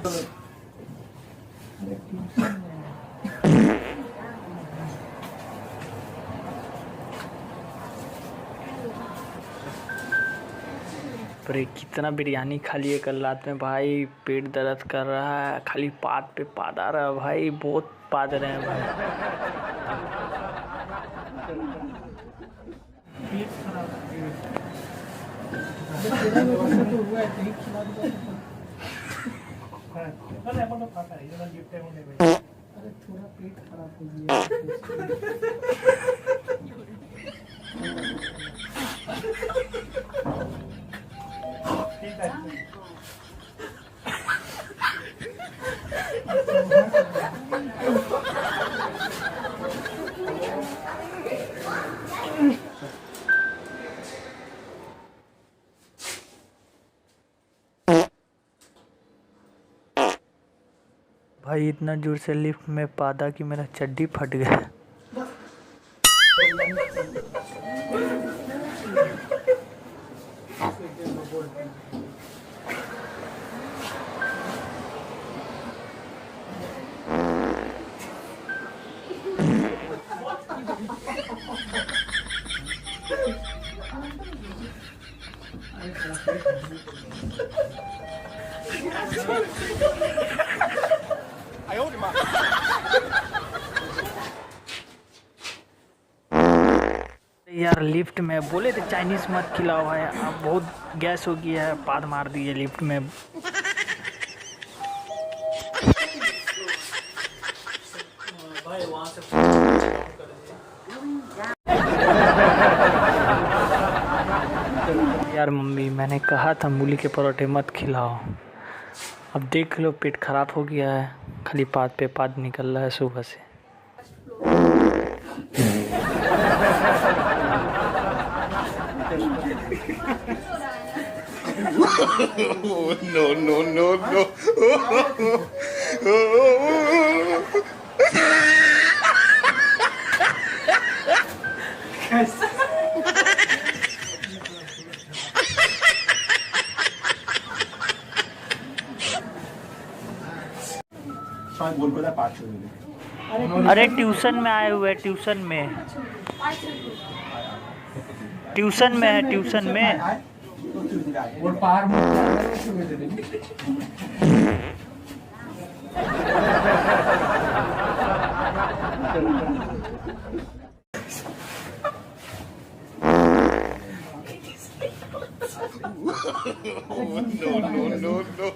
अरे कितना बिरयानी खा लिए कल रात में भाई, पेट दर्द कर रहा है, खाली पाद पे पाद आ रहा है भाई, बहुत पाद रहे हैं भाई। अरे थोड़ा पेट खराब हो गया। भाई इतना जोर से लिफ्ट में पादा कि मेरा चड्डी फट गया। यार लिफ्ट में बोले थे चाइनीज मत खिलाओ भाई, अब बहुत गैस हो गया है, पाद मार दिए लिफ्ट में। भाई वहाँ से यार मम्मी मैंने कहा था मूली के परोठे मत खिलाओ, अब देख लो पेट खराब हो गया है, खाली पाद पे पाद निकल रहा है सुबह से। No, no, no, no. अरे ट्यूशन में आए हुए, ट्यूशन में है, ट्यूशन में। और पार No, no, no, no.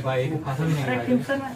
भाई फसल नहीं है ट्यूशन में।